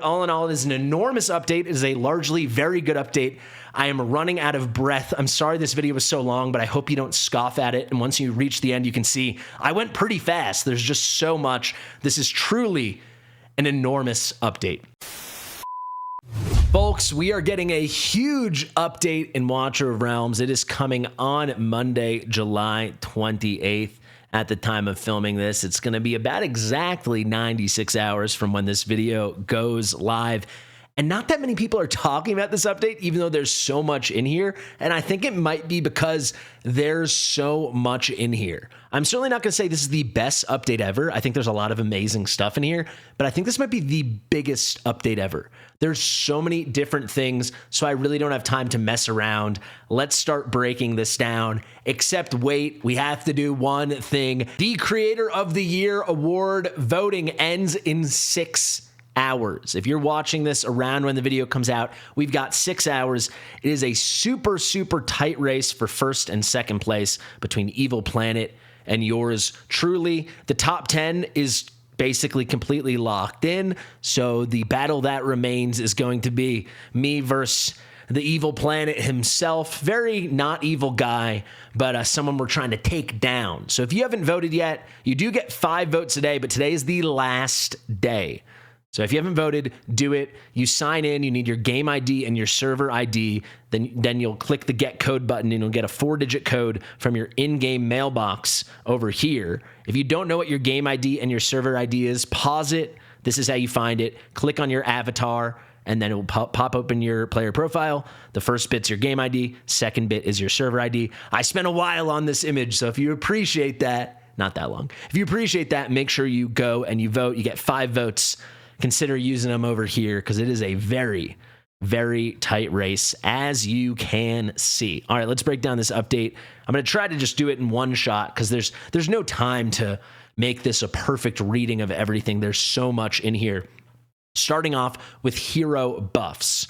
All in all, it is an enormous update. It is a largely very good update. I am running out of breath. I'm sorry this video was so long, but I hope you don't scoff at it. And once you reach the end, you can see I went pretty fast. There's just so much. This is truly an enormous update. Folks, we are getting a huge update in Watcher of Realms. It is coming on Monday, July 28th. At the time of filming this, it's going to be about exactly 96 hours from when this video goes live. And not that many people are talking about this update, even though there's so much in here. And I think it might be because there's so much in here. I'm certainly not going to say this is the best update ever. I think there's a lot of amazing stuff in here, but I think this might be the biggest update ever. There's so many different things, so I really don't have time to mess around. Let's start breaking this down. Except wait, we have to do one thing. The Creator of the Year award voting ends in 6 hours. If you're watching this around when the video comes out, we've got 6 hours. It is a super tight race for first and second place between Evil Planet and yours truly. The top 10 is basically completely locked in, so the battle that remains is going to be me versus the Evil Planet himself. Very not evil guy, but someone we're trying to take down. So if you haven't voted yet, you do get 5 votes a day, but today is the last day. So if you haven't voted, do it. You sign in, you need your game ID and your server ID. Then you'll click the get code button and you'll get a 4-digit code from your in-game mailbox over here. If you don't know what your game ID and your server ID is, pause it. This is how you find it. Click on your avatar and then it will pop open your player profile. The first bit's your game ID. Second bit is your server ID. I spent a while on this image, so if you appreciate that, not that long. If you appreciate that, make sure you go and you vote. You get 5 votes. Consider using them over here because it is a very tight race, as you can see. All right, let's break down this update. I'm going to try to just do it in one shot because there's no time to make this a perfect reading of everything. There's so much in here. Starting off with hero buffs.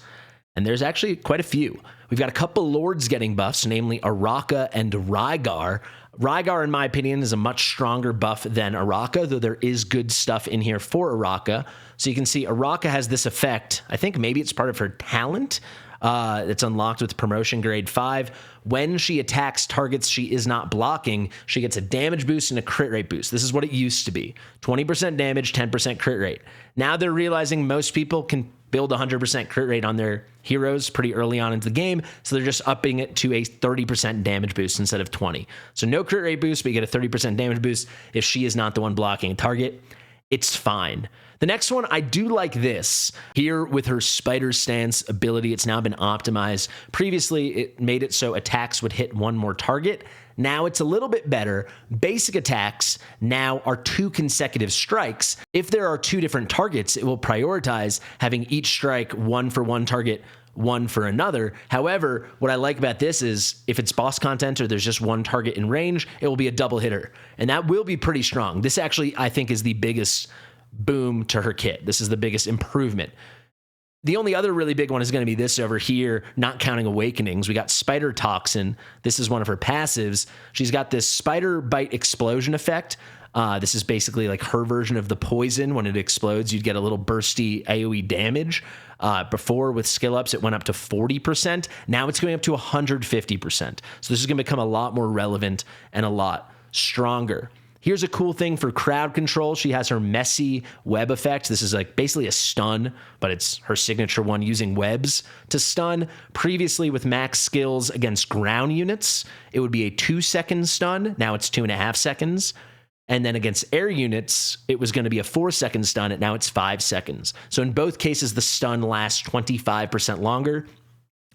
And there's actually quite a few. We've got a couple lords getting buffs, namely Araka and Rygar. Rygar, in my opinion, is a much stronger buff than Araka, though there is good stuff in here for Araka. So you can see Araka has this effect. I think maybe it's part of her talent. It's unlocked with promotion grade 5. When she attacks targets she is not blocking, she gets a damage boost and a crit rate boost. This is what it used to be. 20% damage, 10% crit rate. Now they're realizing most people can build 100% crit rate on their heroes pretty early on into the game, so they're just upping it to a 30% damage boost instead of 20. So no crit rate boost, but you get a 30% damage boost if she is not the one blocking a target. It's fine. The next one, I do like this. Here with her Spider Stance ability, it's now been optimized. Previously, it made it so attacks would hit one more target. Now it's a little bit better. Basic attacks now are 2 consecutive strikes. If there are 2 different targets, it will prioritize having each strike one for one target, one for another. However, what I like about this is if it's boss content or there's just one target in range, it will be a double hitter. And that will be pretty strong. This actually, I think, is the biggest boom to her kit. This is the biggest improvement. The only other really big one is going to be this over here, not counting Awakenings. We got Spider Toxin. This is one of her passives. She's got this Spider Bite Explosion effect. This is basically like her version of the poison. When it explodes, you'd get a little bursty AoE damage. Before, with skill ups, it went up to 40%. Now it's going up to 150%. So this is going to become a lot more relevant and a lot stronger. Here's a cool thing for crowd control. She has her messy web effect. This is like basically a stun, but it's her signature one using webs to stun. Previously with max skills against ground units, it would be a 2-second stun. Now it's 2.5 seconds. And then against air units, it was going to be a 4-second stun, and now it's 5 seconds. So in both cases, the stun lasts 25% longer.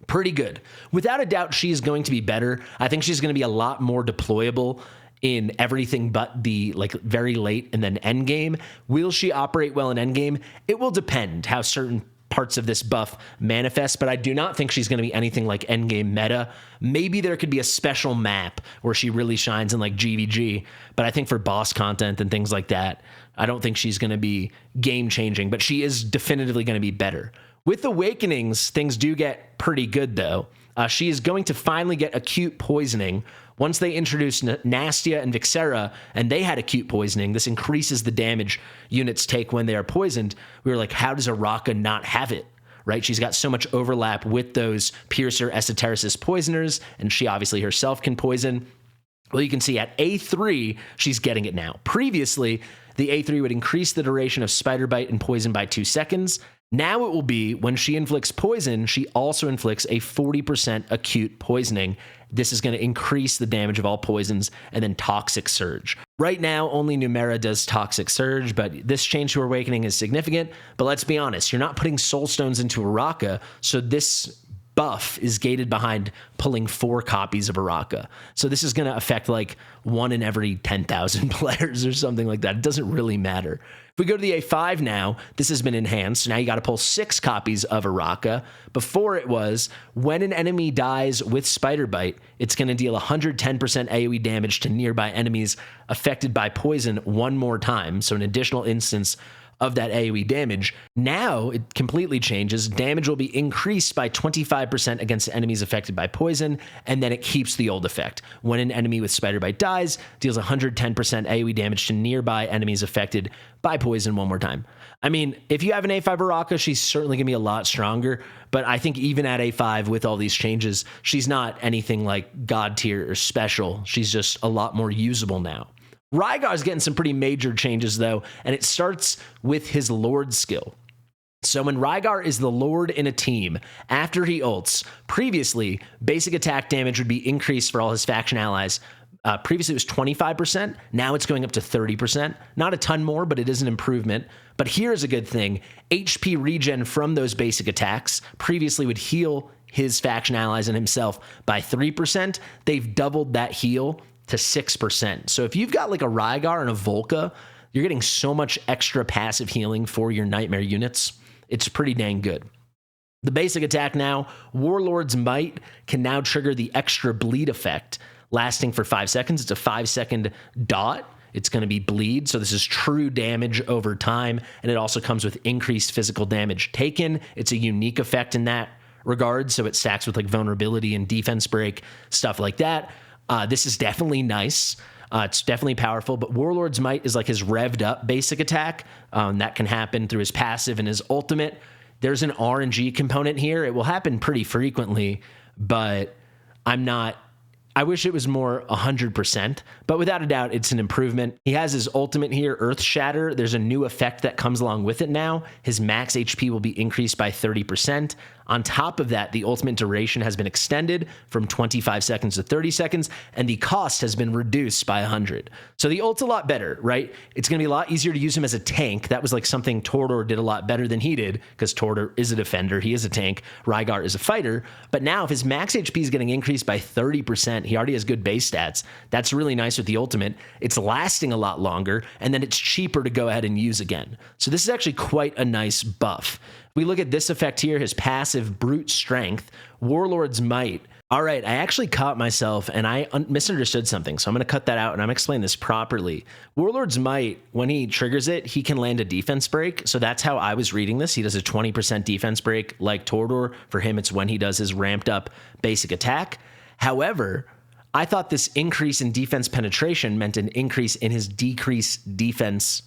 Pretty good. Without a doubt, she is going to be better. I think she's going to be a lot more deployable in everything but the very late and then end game. Will she operate well in end game? It will depend how certain parts of this buff manifest, but I do not think she's going to be anything like end game meta. Maybe there could be a special map where she really shines in like GVG, but I think for boss content and things like that, I don't think she's going to be game changing, but she is definitively going to be better. With Awakenings, things do get pretty good though. She is going to finally get acute poisoning Once they introduced Nastia and Vixera, and they had acute poisoning, this increases the damage units take when they are poisoned. We were like, how does Araka not have it? Right? She's got so much overlap with those Piercer Esotericist poisoners, and she obviously herself can poison. Well, you can see at A3, she's getting it now. Previously, the A3 would increase the duration of spider bite and poison by 2 seconds. Now it will be when she inflicts poison, she also inflicts a 40% acute poisoning. This is going to increase the damage of all poisons, and then Toxic Surge. Right now, only Numera does Toxic Surge, but this change to Awakening is significant. But let's be honest, you're not putting Soul Stones into Araka, so this buff is gated behind pulling 4 copies of Araka. So this is going to affect like 1 in every 10,000 players or something like that. It doesn't really matter. If we go to the A5 now, this has been enhanced. Now you got to pull 6 copies of Araka. Before it was, when an enemy dies with Spider Bite, it's going to deal 110% AoE damage to nearby enemies affected by poison 1 more time. So an additional instance of that AoE damage. Now it completely changes. Damage will be increased by 25% against enemies affected by poison, and then it keeps the old effect. When an enemy with Spider Bite dies, deals 110% AoE damage to nearby enemies affected by poison 1 more time. I mean, if you have an A5 Araka, she's certainly going to be a lot stronger, but I think even at A5 with all these changes, she's not anything like God tier or special. She's just a lot more usable now. Rygar's getting some pretty major changes, though, and it starts with his Lord skill. So when Rygar is the Lord in a team, after he ults, previously, basic attack damage would be increased for all his faction allies. Previously, it was 25%. Now it's going up to 30%. Not a ton more, but it is an improvement. But here's a good thing. HP regen from those basic attacks previously would heal his faction allies and himself by 3%. They've doubled that heal to 6%. So if you've got like a Rygar and a Volca, you're getting so much extra passive healing for your Nightmare units. It's pretty dang good. The basic attack now, Warlord's Might can now trigger the extra bleed effect, lasting for 5 seconds. It's a 5-second dot. It's going to be bleed, so this is true damage over time, and it also comes with increased physical damage taken. It's a unique effect in that regard, so it stacks with like vulnerability and defense break, stuff like that. This is definitely nice. It's definitely powerful, but Warlord's Might is like his revved up basic attack. That can happen through his passive and his ultimate. There's an RNG component here. It will happen pretty frequently, but I wish it was more 100%, but without a doubt, it's an improvement. He has his ultimate here, Earth Shatter. There's a new effect that comes along with it now. His max HP will be increased by 30%. On top of that, the ultimate duration has been extended from 25 seconds to 30 seconds, and the cost has been reduced by 100. So the ult's a lot better, right? It's going to be a lot easier to use him as a tank. That was like something Tordor did a lot better than he did, because Tordor is a defender, he is a tank, Rygar is a fighter. But now if his max HP is getting increased by 30%, he already has good base stats. That's really nice with the ultimate. It's lasting a lot longer, and then it's cheaper to go ahead and use again. So this is actually quite a nice buff. We look at this effect here, his passive Brute Strength, Warlord's Might. All right, I actually caught myself and I misunderstood something, so I'm going to cut that out and I'm going to explain this properly. Warlord's Might, when he triggers it, he can land a defense break, so that's how I was reading this. He does a 20% defense break like Tordor. For him, it's when he does his ramped up basic attack. However, I thought this increase in defense penetration meant an increase in his decreased defense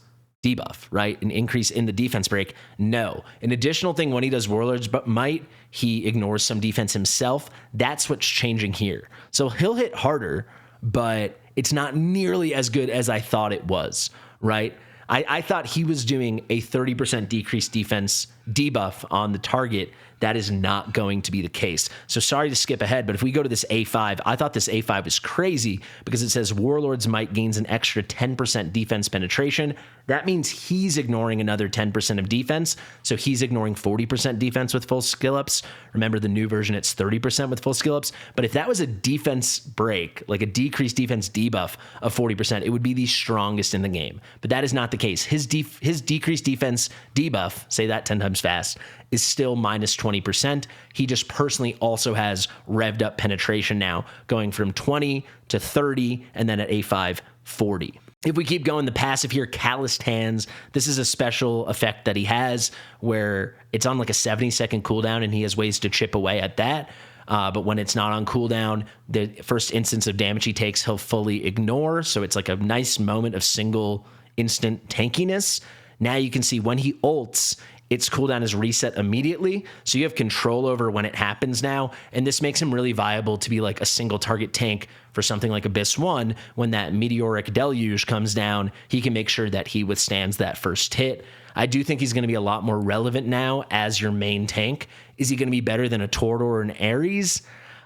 debuff, right? An increase in the defense break. No. An additional thing when he does Warlord's Might, he ignores some defense himself. That's what's changing here. So he'll hit harder, but it's not nearly as good as I thought it was, right? I thought he was doing a 30% decreased defense debuff on the target. That is not going to be the case. So sorry to skip ahead, but if we go to this A5, I thought this A5 was crazy because it says Warlord's Might gains an extra 10% defense penetration. That means he's ignoring another 10% of defense. So he's ignoring 40% defense with full skill ups. Remember the new version, it's 30% with full skill ups. But if that was a defense break, like a decreased defense debuff of 40%, it would be the strongest in the game. But that is not the case. His decreased defense debuff, say that 10 times fast, is still minus 20%. He just personally also has revved up penetration now, going from 20 to 30, and then at A5, 40. If we keep going, the passive here, Calloused Hands. This is a special effect that he has where it's on like a 70-second cooldown, and he has ways to chip away at that. But when it's not on cooldown, the first instance of damage he takes, he'll fully ignore. So it's like a nice moment of single instant tankiness. Now you can see when he ults, its cooldown is reset immediately. So you have control over when it happens now. And this makes him really viable to be like a single target tank for something like Abyss 1. When that meteoric deluge comes down, he can make sure that he withstands that first hit. I do think he's going to be a lot more relevant now as your main tank. Is he going to be better than a Torador or an Ares?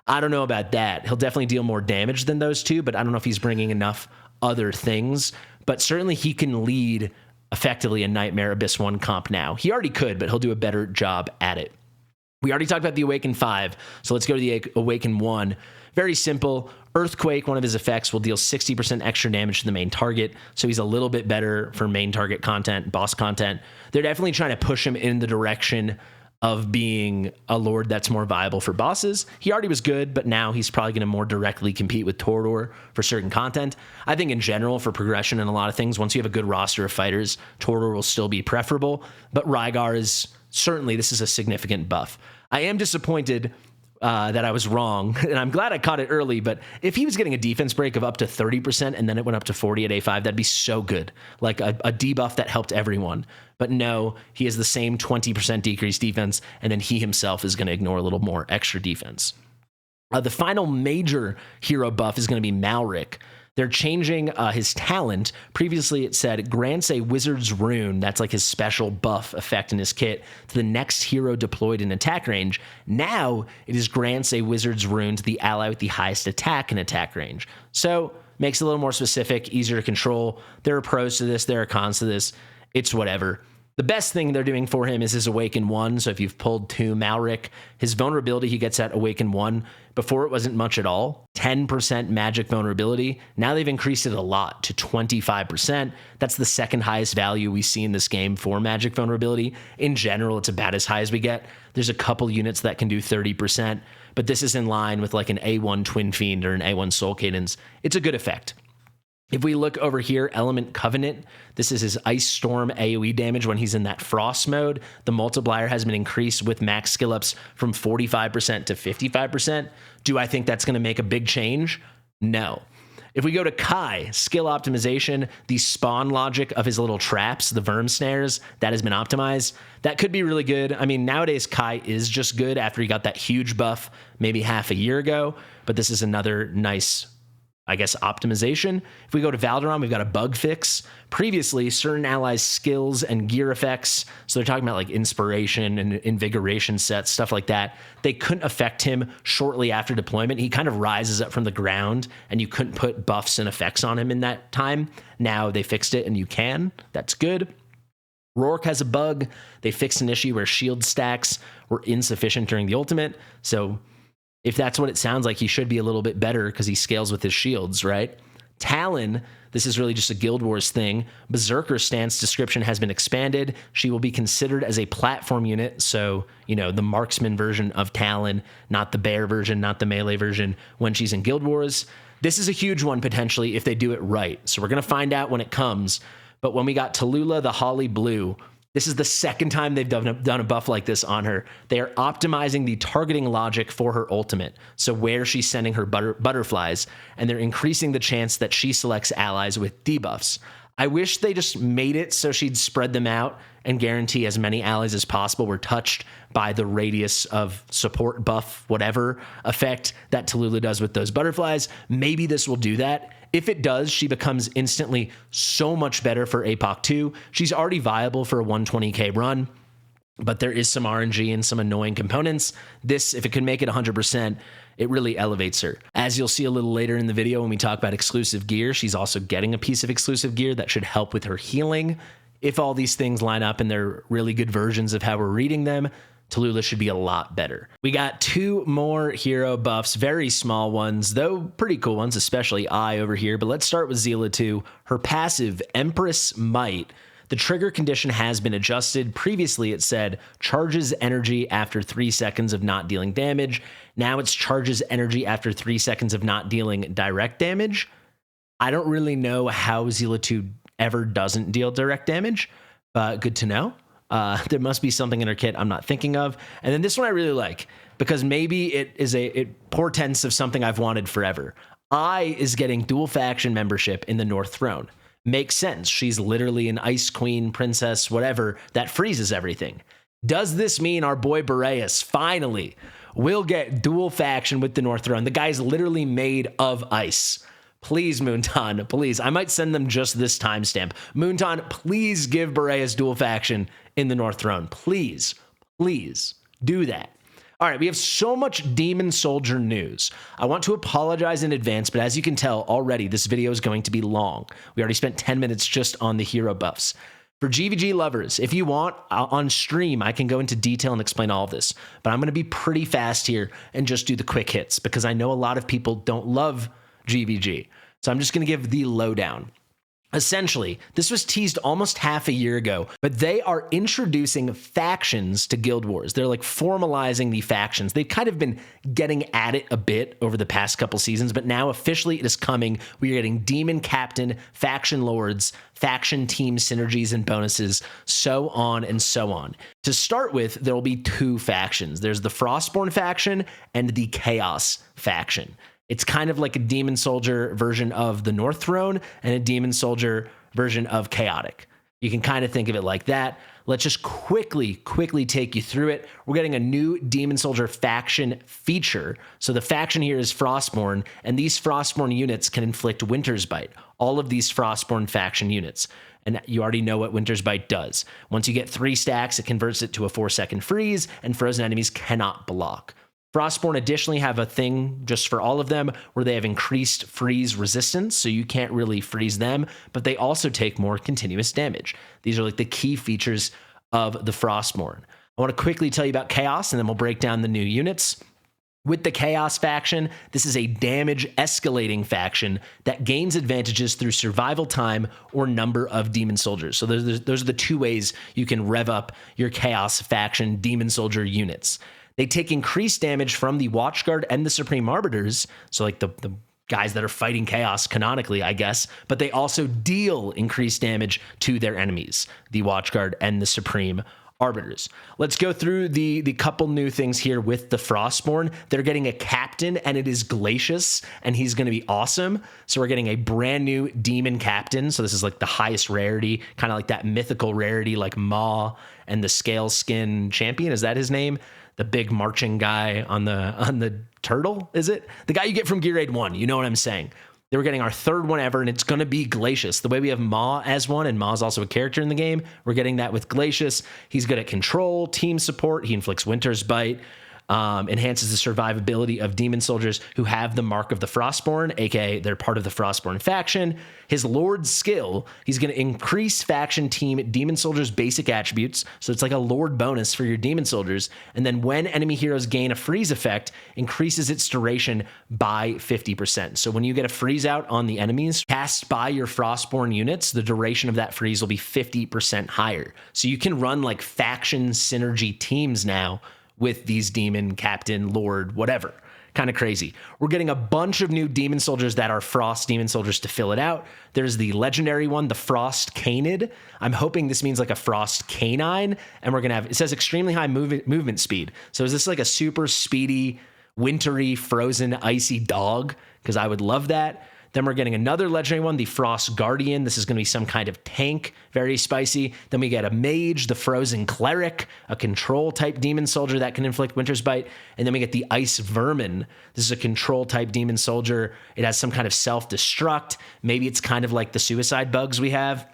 I don't know about that. He'll definitely deal more damage than those two, but I don't know if he's bringing enough other things. But certainly he can lead effectively a Nightmare Abyss 1 comp now. He already could, but he'll do a better job at it. We already talked about the Awaken 5, so let's go to the Awaken 1. Very simple. Earthquake, one of his effects, will deal 60% extra damage to the main target, so he's a little bit better for main target content, boss content. They're definitely trying to push him in the direction of being a lord that's more viable for bosses. He already was good, but now he's probably going to more directly compete with Torador for certain content. I think in general, for progression and a lot of things, once you have a good roster of fighters, Torador will still be preferable, but Rygar is certainly, this is a significant buff. I am disappointed that I was wrong, and I'm glad I caught it early, but if he was getting a defense break of up to 30% and then it went up to 40 at A5, that'd be so good. Like a debuff that helped everyone. But no, he has the same 20% decreased defense, and then he himself is going to ignore a little more extra defense. The final major hero buff is going to be Malric. They're changing his talent. Previously, it said grants a wizard's rune, that's like his special buff effect in his kit, to the next hero deployed in attack range. Now, it is grants a wizard's rune to the ally with the highest attack in attack range. So, makes it a little more specific, easier to control. There are pros to this, there are cons to this. It's whatever. The best thing they're doing for him is his Awaken 1. So if you've pulled 2 Malric, his vulnerability he gets at Awaken 1. Before it wasn't much at all. 10% magic vulnerability. Now they've increased it a lot to 25%. That's the second highest value we see in this game for magic vulnerability. In general, it's about as high as we get. There's a couple units that can do 30%, but this is in line with like an A1 Twin Fiend or an A1 Soul Cadence. It's a good effect. If we look over here, Element Covenant, this is his Ice Storm AoE damage when he's in that Frost mode. The multiplier has been increased with max skill ups from 45% to 55%. Do I think that's going to make a big change? No. If we go to Kai, skill optimization, the spawn logic of his little traps, the Verm Snares, that has been optimized. That could be really good. I mean, nowadays Kai is just good after he got that huge buff maybe half a year ago, but this is another nice, I guess, optimization. If we go to Valderon, we've got a bug fix. Previously, certain allies' skills and gear effects, so they're talking about like inspiration and invigoration sets, stuff like that, they couldn't affect him shortly after deployment. He kind of rises up from the ground, and you couldn't put buffs and effects on him in that time. Now they fixed it, and you can. That's good. Rourke has a bug. They fixed an issue where shield stacks were insufficient during the ultimate, so if that's what it sounds like, he should be a little bit better because he scales with his shields, right? Talon, this is really just a Guild Wars thing. Berserker stance description has been expanded. She will be considered as a platform unit, so, you know, the marksman version of Talon, not the bear version, not the melee version, when she's in Guild Wars. This is a huge one, potentially, if they do it right. So we're going to find out when it comes. But when we got Tallulah, the Holly Blue, this is the second time they've done a buff like this on her. They are optimizing the targeting logic for her ultimate, so where she's sending her butterflies, and they're increasing the chance that she selects allies with debuffs. I wish they just made it so she'd spread them out and guarantee as many allies as possible were touched by the radius of support buff, whatever effect that Tallulah does with those butterflies. Maybe this will do that. If it does, she becomes instantly so much better for APOC 2. She's already viable for a 120k run, but there is some RNG and some annoying components. This, if it can make it 100%, it really elevates her. As you'll see a little later in the video when we talk about exclusive gear, she's also getting a piece of exclusive gear that should help with her healing. If all these things line up and they're really good versions of how we're reading them, Tallulah should be a lot better. We got 2 more hero buffs, very small ones, though pretty cool ones, especially I over here. But let's start with Zila 2. Her passive, Empress Might. The trigger condition has been adjusted. Previously, it said charges energy after 3 seconds of not dealing damage. Now it's charges energy after 3 seconds of not dealing direct damage. I don't really know how Zila 2 ever doesn't deal direct damage, but good to know. There must be something in her kit I'm not thinking of. And then this one I really like because maybe it portends of something I've wanted forever. Ai is getting dual faction membership in the North Throne. Makes sense. She's literally an ice queen, princess, whatever, that freezes everything. Does this mean our boy Boreas finally will get dual faction with the North Throne? The guy's literally made of ice. Please, Moonton, please. I might send them just this timestamp. Moonton, please give Boreas dual faction in the North Throne. Please, please do that. All right, we have so much Demon Soldier news. I want to apologize in advance, but as you can tell already, this video is going to be long. We already spent 10 minutes just on the hero buffs. For GVG lovers, if you want, on stream, I can go into detail and explain all of this, but I'm going to be pretty fast here and just do the quick hits because I know a lot of people don't love GVG. So I'm just going to give the lowdown. Essentially, this was teased almost half a year ago, but they are introducing factions to Guild Wars. They're like formalizing the factions. They've kind of been getting at it a bit over the past couple seasons, but now officially it is coming. We are getting Demon Captain, Faction Lords, faction team synergies and bonuses, so on and so on. To start with, there will be two factions. There's the Frostborn faction and the Chaos faction. It's kind of like a Demon Soldier version of the North Throne and a Demon Soldier version of Chaotic. You can kind of think of it like that. Let's just quickly take you through it. We're getting a new Demon Soldier faction feature. So the faction here is Frostborn, and these Frostborn units can inflict Winter's Bite. All of these Frostborn faction units. And you already know what Winter's Bite does. Once you get 3 stacks, it converts it to a 4-second freeze, and frozen enemies cannot block. Frostborn additionally have a thing just for all of them where they have increased freeze resistance, so you can't really freeze them, but they also take more continuous damage. These are like the key features of the Frostborn. I want to quickly tell you about Chaos, and then we'll break down the new units. With the Chaos faction, this is a damage escalating faction that gains advantages through survival time or number of Demon Soldiers. So those are the two ways you can rev up your Chaos faction Demon Soldier units. They take increased damage from the Watchguard and the Supreme Arbiters, so like the guys that are fighting Chaos canonically, I guess, but they also deal increased damage to their enemies, the Watchguard and the Supreme Arbiters. Let's go through the couple new things here with the Frostborn. They're getting a captain, and it is Glacius, and he's going to be awesome. So we're getting a brand new Demon Captain. So this is like the highest rarity, kind of like that mythical rarity like Maw and the Scale Skin Champion. Is that his name? The big marching guy on the turtle, is it? The guy you get from Gear Aid 1, you know what I'm saying. They were getting our third one ever, and it's going to be Glacius. The way we have Maw as one, and Maw's also a character in the game, we're getting that with Glacius. He's good at control, team support. He inflicts Winter's Bite, enhances the survivability of Demon Soldiers who have the Mark of the Frostborn, aka they're part of the Frostborn faction. His Lord skill, he's going to increase faction team Demon Soldiers' basic attributes, so it's like a Lord bonus for your Demon Soldiers, and then when enemy heroes gain a freeze effect, increases its duration by 50%. So when you get a freeze out on the enemies cast by your Frostborn units, the duration of that freeze will be 50% higher. So you can run like faction synergy teams now with these Demon, Captain, Lord, whatever. Kind of crazy. We're getting a bunch of new Demon Soldiers that are Frost Demon Soldiers to fill it out. There's the legendary one, the Frost Canid. I'm hoping this means like a Frost Canine, and we're going to have, it says extremely high movement speed. So is this like a super speedy, wintry, frozen, icy dog? Because I would love that. Then we're getting another legendary one, the Frost Guardian. This is going to be some kind of tank, very spicy. Then we get a mage, the Frozen Cleric, a control-type Demon Soldier that can inflict Winter's Bite. And then we get the Ice Vermin. This is a control-type Demon Soldier. It has some kind of self-destruct. Maybe it's kind of like the suicide bugs we have.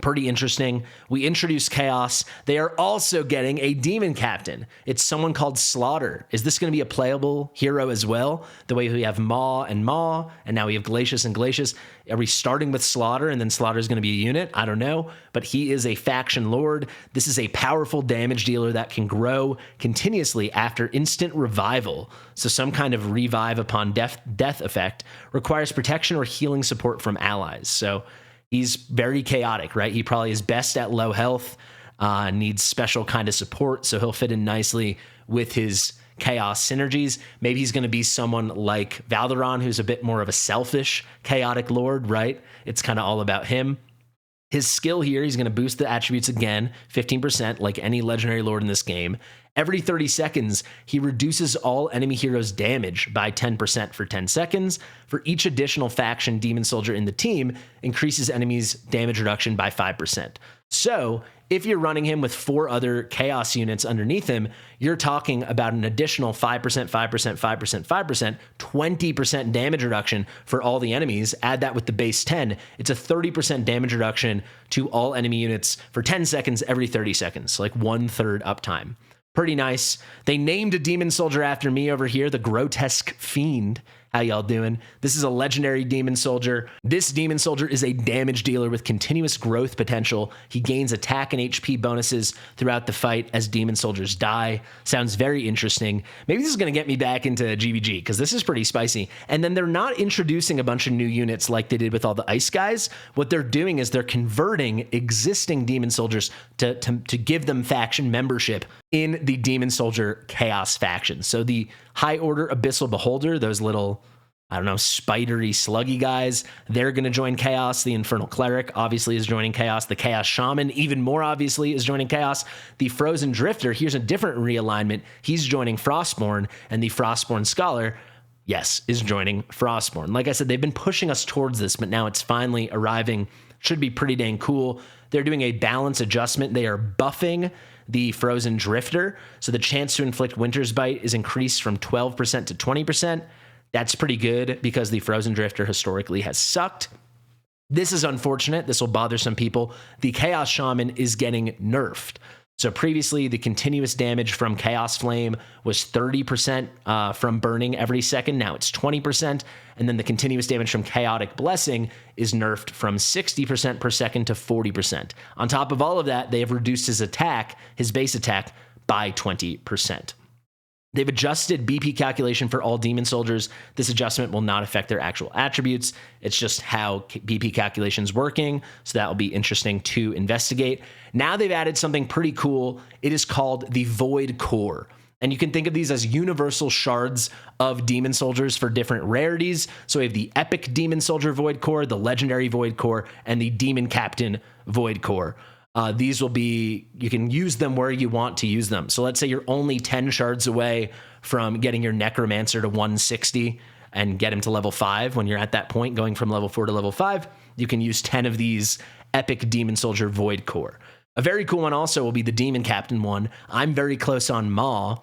Pretty interesting. We introduced Chaos. They are also getting a Demon Captain. It's someone called Slaughter. Is this going to be a playable hero as well? The way we have Maw, and now we have Glacius and Glacius. Are we starting with Slaughter, and then Slaughter is going to be a unit? I don't know, but he is a faction lord. This is a powerful damage dealer that can grow continuously after instant revival. So some kind of revive upon death effect requires protection or healing support from allies. So he's very chaotic, right? He probably is best at low health, needs special kind of support, so he'll fit in nicely with his chaos synergies. Maybe he's going to be someone like Valderon, who's a bit more of a selfish, chaotic lord, right? It's kind of all about him. His skill here, he's going to boost the attributes again, 15%, like any legendary lord in this game. Every 30 seconds, he reduces all enemy heroes' damage by 10% for 10 seconds. For each additional faction demon soldier in the team, increases enemies' damage reduction by 5%. So, if you're running him with 4 other chaos units underneath him, you're talking about an additional 5%, 5%, 5%, 5%, 20% damage reduction for all the enemies. Add that with the base 10. It's a 30% damage reduction to all enemy units for 10 seconds every 30 seconds, like 1/3 uptime. Pretty nice. They named a demon soldier after me over here, the Grotesque Fiend. How y'all doing? This is a legendary demon soldier. This demon soldier is a damage dealer with continuous growth potential. He gains attack and HP bonuses throughout the fight as demon soldiers die. Sounds very interesting. Maybe this is going to get me back into GVG because this is pretty spicy. And then they're not introducing a bunch of new units like they did with all the ice guys. What they're doing is they're converting existing demon soldiers to give them faction membership in the demon soldier chaos faction. So the high order abyssal beholder, those little, I don't know, spidery sluggy guys, they're going to join chaos. The infernal cleric obviously is joining chaos. The chaos shaman, even more obviously, is joining chaos. The frozen drifter, here's a different realignment. He's joining frostborn, and the frostborn scholar, yes, is joining frostborn. Like I said, they've been pushing us towards this, but now it's finally arriving. Should be pretty dang cool. They're doing a balance adjustment. They are buffing the frozen drifter, so the chance to inflict winter's bite is increased from 12% to 20%. That's pretty good because the frozen drifter historically has sucked. This is unfortunate. This will bother some people. The chaos shaman is getting nerfed. So previously, the continuous damage from Chaos Flame was 30% from burning every second. Now it's 20%. And then the continuous damage from Chaotic Blessing is nerfed from 60% per second to 40%. On top of all of that, they have reduced his attack, his base attack, by 20%. They've adjusted BP calculation for all demon soldiers. This adjustment will not affect their actual attributes. It's just how BP calculation is working. So that will be interesting to investigate. Now they've added something pretty cool. It is called the Void Core. And you can think of these as universal shards of demon soldiers for different rarities. So we have the epic demon soldier Void Core, the legendary Void Core, and the demon captain Void Core. These will be, you can use them where you want to use them. So let's say you're only 10 shards away from getting your necromancer to 160 and get him to level 5. When you're at that point, going from level 4 to level 5, you can use 10 of these epic demon soldier Void Core. A very cool one also will be the demon captain one. I'm very close on Maw.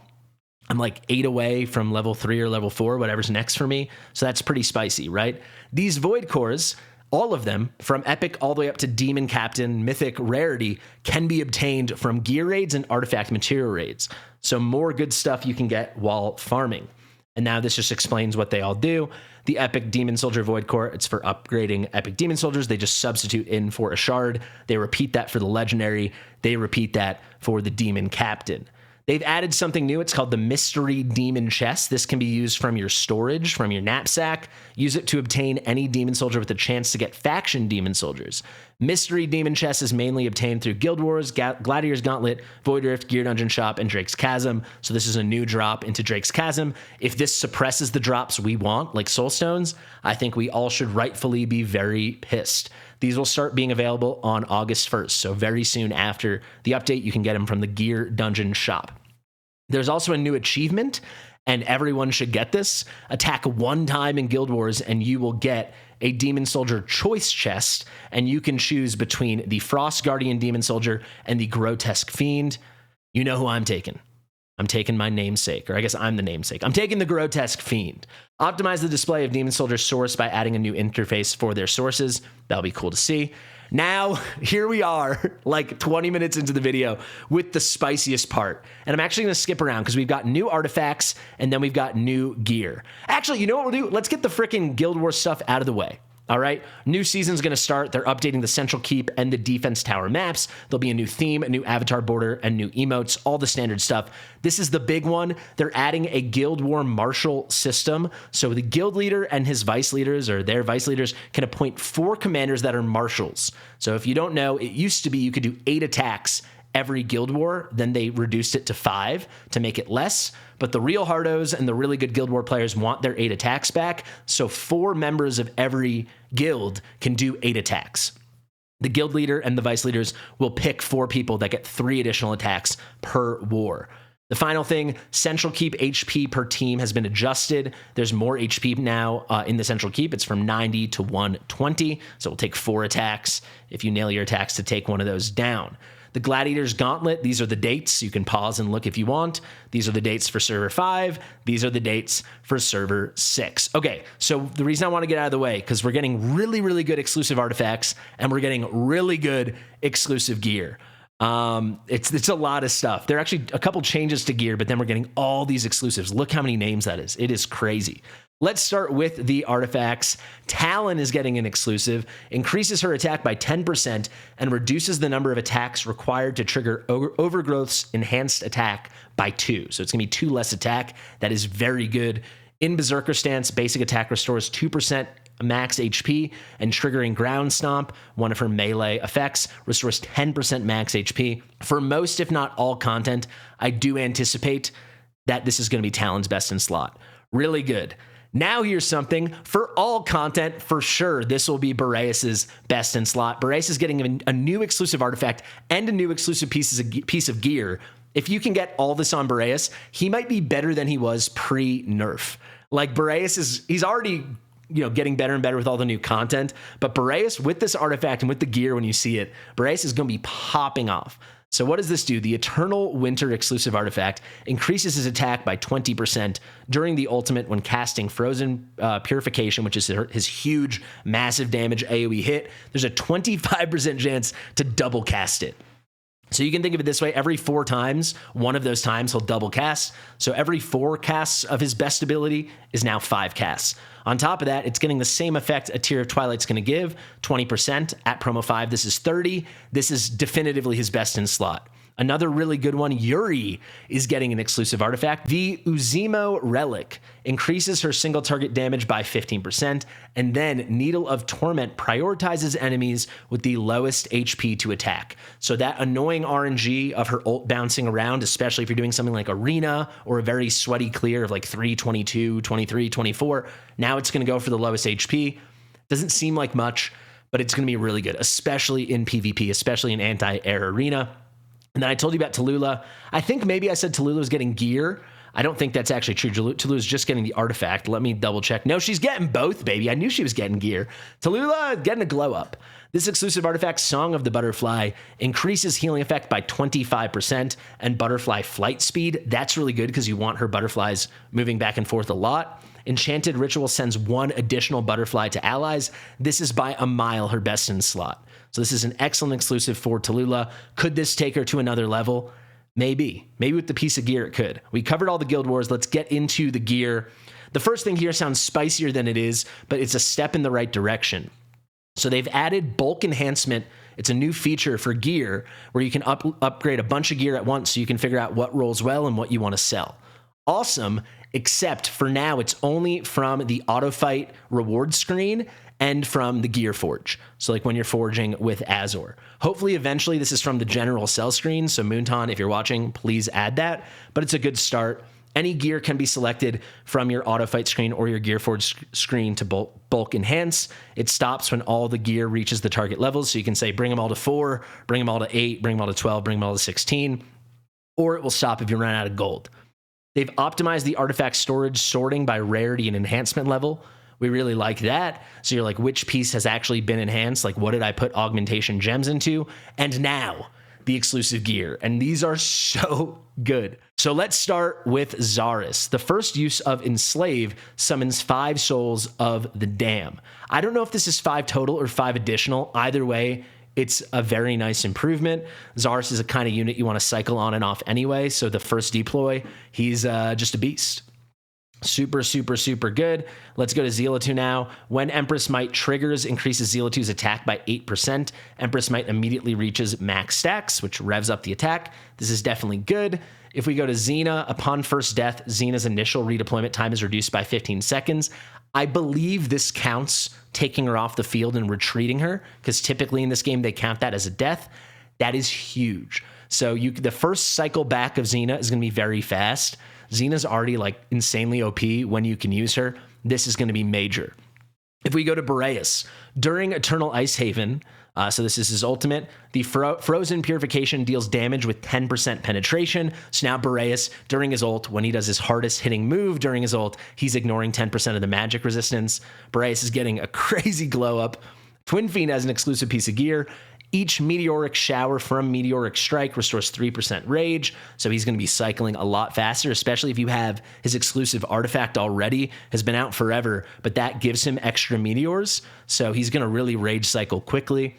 I'm like 8 away from level 3 or level 4, whatever's next for me. So that's pretty spicy, right? These Void Cores, all of them, from Epic all the way up to Demon Captain, Mythic, Rarity, can be obtained from gear raids and artifact material raids. So more good stuff you can get while farming. And now this just explains what they all do. The Epic Demon Soldier Void Core, it's for upgrading Epic Demon Soldiers. They just substitute in for a shard. They repeat that for the Legendary. They repeat that for the Demon Captain. They've added something new. It's called the Mystery Demon Chest. This can be used from your storage, from your knapsack. Use it to obtain any demon soldier with a chance to get faction demon soldiers. Mystery Demon Chest is mainly obtained through Guild Wars, Gladiator's Gauntlet, Void Rift, Gear Dungeon Shop, and Drake's Chasm. So this is a new drop into Drake's Chasm. If this suppresses the drops we want, like Soul Stones, I think we all should rightfully be very pissed. These will start being available on August 1st, so very soon after the update, you can get them from the Gear Dungeon Shop. There's also a new achievement, and everyone should get this. Attack one time in Guild Wars, and you will get a Demon Soldier Choice Chest, and you can choose between the Frost Guardian Demon Soldier and the Grotesque Fiend. You know who I'm taking. I'm taking my namesake, or I guess I'm the namesake. I'm taking the Grotesque Fiend. Optimize the display of Demon Soldier's source by adding a new interface for their sources. That'll be cool to see. Now, here we are, like 20 minutes into the video with the spiciest part. And I'm actually going to skip around because we've got new artifacts and then we've got new gear. Actually, you know what we'll do? Let's get the freaking Guild Wars stuff out of the way. All right, new season's going to start. They're updating the Central Keep and the Defense Tower maps. There'll be a new theme, a new avatar border, and new emotes, all the standard stuff. This is the big one. They're adding a Guild War Marshal system. So the guild leader and his vice leaders, or their vice leaders, can appoint 4 commanders that are marshals. So if you don't know, it used to be you could do 8 attacks every Guild War, then they reduced it to 5 to make it less. But the real hardos and the really good Guild War players want their 8 attacks back, so 4 members of every guild can do 8 attacks. The guild leader and the vice leaders will pick 4 people that get 3 additional attacks per war. The final thing, Central Keep HP per team has been adjusted. There's more HP now in the Central Keep. It's from 90 to 120, so it'll take 4 attacks if you nail your attacks to take one of those down. The Gladiators Gauntlet, these are the dates. You can pause and look if you want. These are the dates for Server 5. These are the dates for Server 6. Okay, so the reason I want to get out of the way, because we're getting really, really good exclusive artifacts, and we're getting really good exclusive gear. It's a lot of stuff. There are actually a couple changes to gear, but then we're getting all these exclusives. Look how many names that is. It is crazy. Let's start with the artifacts. Talon is getting an exclusive, increases her attack by 10%, and reduces the number of attacks required to trigger Overgrowth's enhanced attack by 2. So it's going to be 2 less attack. That is very good. In Berserker stance, basic attack restores 2% max HP, and triggering Ground Stomp, one of her melee effects, restores 10% max HP. For most, if not all content, I do anticipate that this is going to be Talon's best in slot. Really good. Now here's something for all content, for sure. This will be Boreas's best in slot. Boreas is getting a new exclusive artifact and a new exclusive piece of gear. If you can get all this on Boreas, he might be better than he was pre-nerf. Like Boreas he's already, getting better and better with all the new content. But Boreas, with this artifact and with the gear, when you see it, Boreas is going to be popping off. So what does this do? The Eternal Winter exclusive artifact increases his attack by 20% during the ultimate when casting Frozen Purification, which is his huge, massive damage AoE hit. There's a 25% chance to double cast it. So you can think of it this way. Every 4 times, one of those times he'll double cast. So every 4 casts of his best ability is now 5 casts. On top of that, it's getting the same effect a Tear of Twilight's going to give, 20%. At promo 5, this is 30. This is definitively his best in slot. Another really good one, Yuri, is getting an exclusive artifact. The Uzimo Relic increases her single target damage by 15%, and then Needle of Torment prioritizes enemies with the lowest HP to attack. So that annoying RNG of her ult bouncing around, especially if you're doing something like Arena or a very sweaty clear of like 3, 22, 23, 24, now it's going to go for the lowest HP. Doesn't seem like much, but it's going to be really good, especially in PvP, especially in anti-air Arena. And then I told you about Tallulah. I think maybe I said Tallulah was getting gear. I don't think that's actually true. Tallulah is just getting the artifact. Let me double check. No, she's getting both, baby. I knew she was getting gear. Tallulah getting a glow up. This exclusive artifact, Song of the Butterfly, increases healing effect by 25% and butterfly flight speed. That's really good because you want her butterflies moving back and forth a lot. Enchanted Ritual sends 1 additional butterfly to allies. This is by a mile her best in slot. So this is an excellent exclusive for Tallulah. Could this take her to another level? Maybe. Maybe with the piece of gear it could. We covered all the Guild Wars. Let's get into the gear. The first thing here sounds spicier than it is, but it's a step in the right direction. So they've added bulk enhancement. It's a new feature for gear where you can upgrade a bunch of gear at once so you can figure out what rolls well and what you want to sell. Awesome, except for now it's only from the auto fight reward screen and from the Gear Forge. So like when you're forging with Azor. Hopefully eventually this is from the general sell screen. So Moonton, if you're watching, please add that. But it's a good start. Any gear can be selected from your auto fight screen or your Gear Forge screen to bulk enhance. It stops when all the gear reaches the target levels. So you can say bring them all to 4, bring them all to 8, bring them all to 12, bring them all to 16. Or it will stop if you run out of gold. They've optimized the artifact storage sorting by rarity and enhancement level. We really like that. So you're like, which piece has actually been enhanced? Like, what did I put augmentation gems into? And now, the exclusive gear. And these are so good. So let's start with Zaris. The first use of Enslave summons 5 souls of the Dam. I don't know if this is 5 total or 5 additional. Either way, it's a very nice improvement. Zaris is a kind of unit you want to cycle on and off anyway. So the first deploy, he's just a beast. Super, super, super good. Let's go to Zealatu now. When Empress Might triggers, increases Zealatu's attack by 8%. Empress Might immediately reaches max stacks, which revs up the attack. This is definitely good. If we go to Xena, upon first death, Xena's initial redeployment time is reduced by 15 seconds. I believe this counts taking her off the field and retreating her, because typically in this game they count that as a death. That is huge. So the first cycle back of Xena is going to be very fast. Xena's already like insanely OP when you can use her. This is going to be major. If we go to Boreas, during Eternal Ice Haven, So this is his ultimate. The Frozen Purification deals damage with 10% penetration. So now Boreas, during his ult, when he does his hardest hitting move during his ult, he's ignoring 10% of the magic resistance. Boreas is getting a crazy glow up. Twin Fiend has an exclusive piece of gear. Each meteoric shower from Meteoric Strike restores 3% rage, so he's going to be cycling a lot faster, especially if you have his exclusive artifact already, has been out forever, but that gives him extra meteors, so he's going to really rage cycle quickly.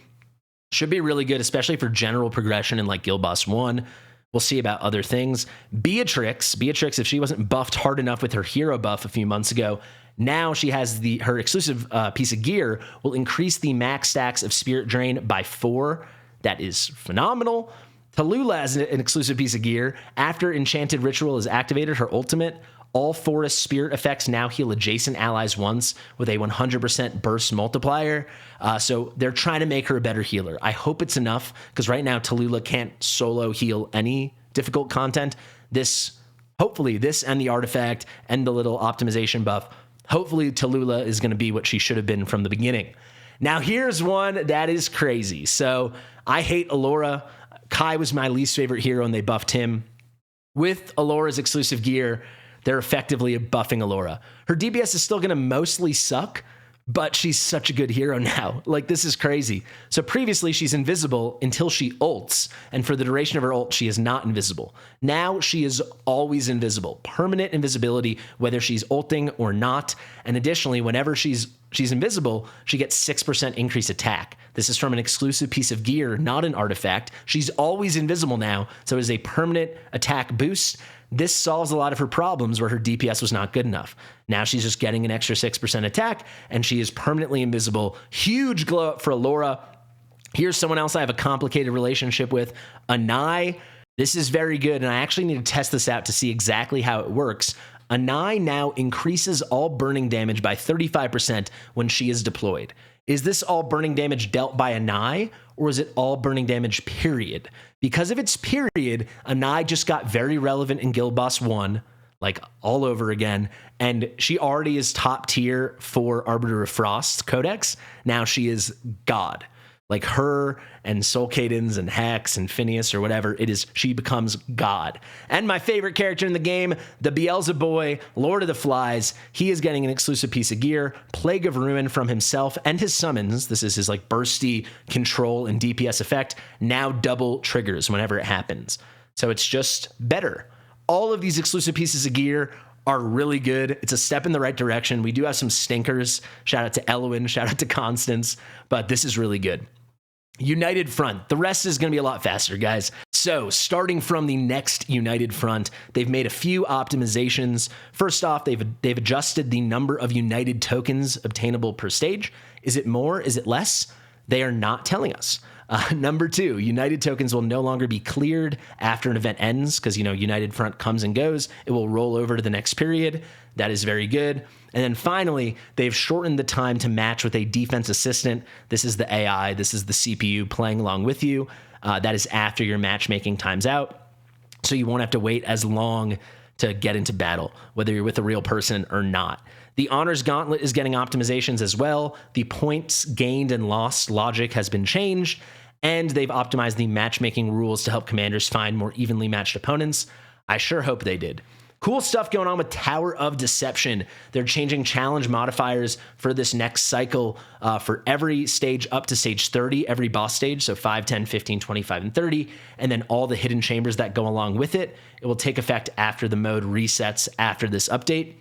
Should be really good, especially for general progression in like Guild Boss 1. We'll see about other things. Beatrix, if she wasn't buffed hard enough with her hero buff a few months ago, now she has her exclusive piece of gear will increase the max stacks of Spirit Drain by 4. That is phenomenal. Tallulah has an exclusive piece of gear. After Enchanted Ritual is activated, her ultimate, all Forest Spirit effects now heal adjacent allies once with a 100% burst multiplier. So they're trying to make her a better healer. I hope it's enough, because right now Tallulah can't solo heal any difficult content. Hopefully this and the artifact and the little optimization buff, hopefully Tallulah is going to be what she should have been from the beginning. Now here's one that is crazy. So I hate Allura. Kai was my least favorite hero and they buffed him. With Allura's exclusive gear, they're effectively buffing Allura. Her DPS is still going to mostly suck, but she's such a good hero now. Like, this is crazy. So previously she's invisible until she ults, and for the duration of her ult, she is not invisible. Now she is always invisible. Permanent invisibility, whether she's ulting or not. And additionally, whenever she's invisible, she gets 6% increased attack. This is from an exclusive piece of gear, not an artifact. She's always invisible now, so it is a permanent attack boost. This solves a lot of her problems where her DPS was not good enough. Now she's just getting an extra 6% attack, and she is permanently invisible. Huge glow up for Allura. Here's someone else I have a complicated relationship with, Anai. This is very good, and I actually need to test this out to see exactly how it works. Anai now increases all burning damage by 35% when she is deployed. Is this all burning damage dealt by Anai, or is it all burning damage period? Because if it's period, Anai just got very relevant in Guild Boss 1, like all over again, and she already is top tier for Arbiter of Frost Codex. Now she is God. Like her and Soul Cadens and Hex and Phineas or whatever it is, she becomes God. And my favorite character in the game, the Beelzebub, Lord of the Flies, he is getting an exclusive piece of gear, Plague of Ruin from himself and his summons. This is his like bursty control and DPS effect, now double triggers whenever it happens. So it's just better. All of these exclusive pieces of gear are really good. It's a step in the right direction. We do have some stinkers. Shout out to Elwyn, shout out to Constance, but this is really good. United Front. The rest is going to be a lot faster, guys. So starting from the next United Front, they've made a few optimizations. First off, they've adjusted the number of United tokens obtainable per stage. Is it more? Is it less? They are not telling us. Number 2, United tokens will no longer be cleared after an event ends because, United Front comes and goes. It will roll over to the next period. That is very good. And then finally, they've shortened the time to match with a defense assistant. This is the AI. This is the CPU playing along with you. That is after your matchmaking time's out. So you won't have to wait as long to get into battle, whether you're with a real person or not. The Honors Gauntlet is getting optimizations as well. The points gained and lost logic has been changed, and they've optimized the matchmaking rules to help commanders find more evenly matched opponents. I sure hope they did. Cool stuff going on with Tower of Deception. They're changing challenge modifiers for this next cycle for every stage up to stage 30, every boss stage, so 5, 10, 15, 25, and 30, and then all the hidden chambers that go along with it. It will take effect after the mode resets after this update.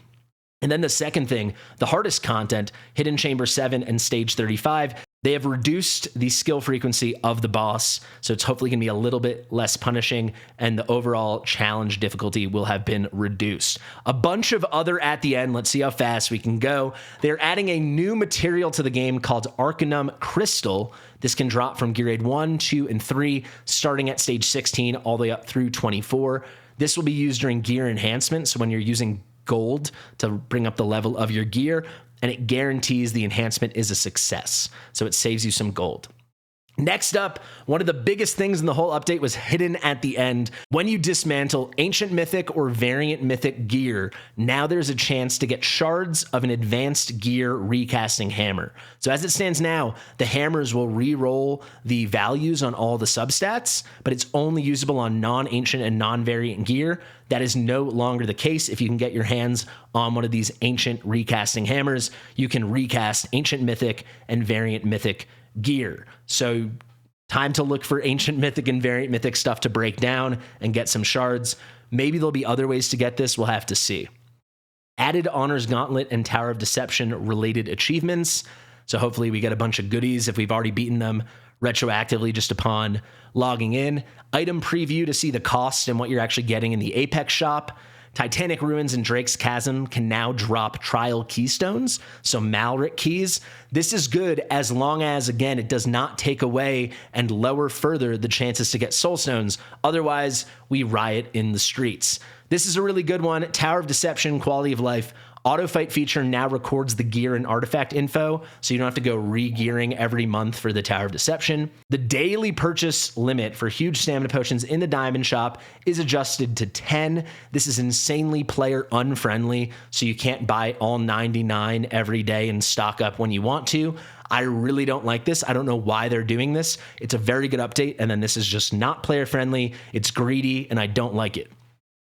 And then the second thing, the hardest content, Hidden Chamber 7 and Stage 35, they have reduced the skill frequency of the boss, so it's hopefully going to be a little bit less punishing, and the overall challenge difficulty will have been reduced. A bunch of other at the end, let's see how fast we can go. They're adding a new material to the game called Arcanum Crystal. This can drop from Gear Grade 1, 2, and 3, starting at Stage 16 all the way up through 24. This will be used during gear enhancement, so when you're using gold to bring up the level of your gear, and it guarantees the enhancement is a success. So it saves you some gold. Next up, one of the biggest things in the whole update was hidden at the end. When you dismantle ancient mythic or variant mythic gear, now there's a chance to get shards of an advanced gear recasting hammer. So as it stands now, the hammers will re-roll the values on all the substats, but it's only usable on non-ancient and non-variant gear. That is no longer the case. If you can get your hands on one of these ancient recasting hammers, you can recast ancient mythic and variant mythic gear. So time to look for ancient mythic and variant mythic stuff to break down and get some shards. Maybe there'll be other ways to get this. We'll have to see. Added Honors Gauntlet and Tower of Deception related achievements. So hopefully we get a bunch of goodies if we've already beaten them retroactively just upon logging in. Item preview to see the cost and what you're actually getting in the Apex shop. Titanic Ruins and Drake's Chasm can now drop trial keystones, so Malric keys. This is good as long as, again, it does not take away and lower further the chances to get soulstones. Otherwise, we riot in the streets. This is a really good one. Tower of Deception, quality of life. Auto fight feature now records the gear and artifact info, so you don't have to go re-gearing every month for the Tower of Deception. The daily purchase limit for huge stamina potions in the diamond shop is adjusted to 10. This is insanely player unfriendly, so you can't buy all 99 every day and stock up when you want to. I really don't like this. I don't know why they're doing this. It's a very good update, and then this is just not player friendly. It's greedy, and I don't like it.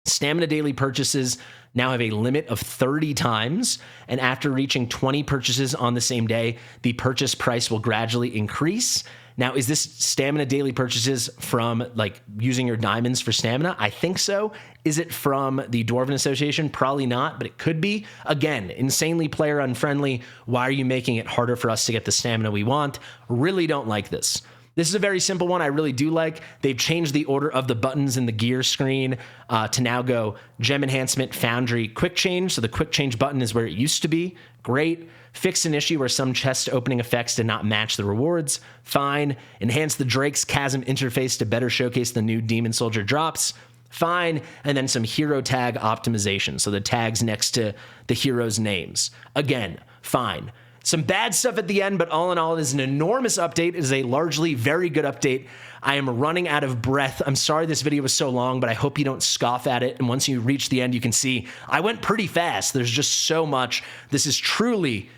Stamina daily purchases now have a limit of 30 times, and after reaching 20 purchases on the same day, the purchase price will gradually increase. Now, is this stamina daily purchases from like using your diamonds for stamina? I think so. Is it from the Dwarven Association? Probably not, but it could be. Again, insanely player unfriendly. Why are you making it harder for us to get the stamina we want? Really don't like this. This is a very simple one I really do like. They've changed the order of the buttons in the gear screen to now go Gem Enhancement, Foundry, Quick Change. So the Quick Change button is where it used to be. Great. Fixed an issue where some chest opening effects did not match the rewards. Fine. Enhance the Drake's Chasm interface to better showcase the new Demon Soldier drops. Fine. And then some hero tag optimization. So the tags next to the heroes' names. Again, fine. Some bad stuff at the end, but all in all, it is an enormous update. It is a largely very good update. I am running out of breath. I'm sorry this video was so long, but I hope you don't scoff at it. And once you reach the end, you can see I went pretty fast. There's just so much. This is truly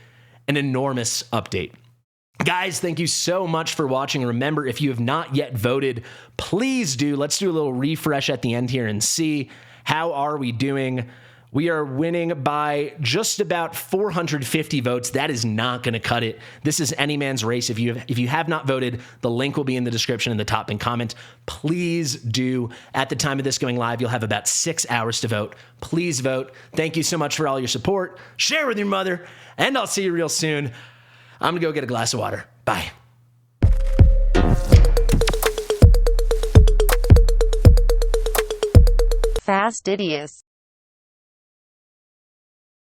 an enormous update. Guys, thank you so much for watching. Remember, if you have not yet voted, please do. Let's do a little refresh at the end here and see how are we doing. We are winning by just about 450 votes. That is not going to cut it. This is any man's race. If you have not voted, the link will be in the description in the top and comment. Please do. At the time of this going live, you'll have about 6 hours to vote. Please vote. Thank you so much for all your support. Share with your mother, and I'll see you real soon. I'm going to go get a glass of water. Bye. Fastidious.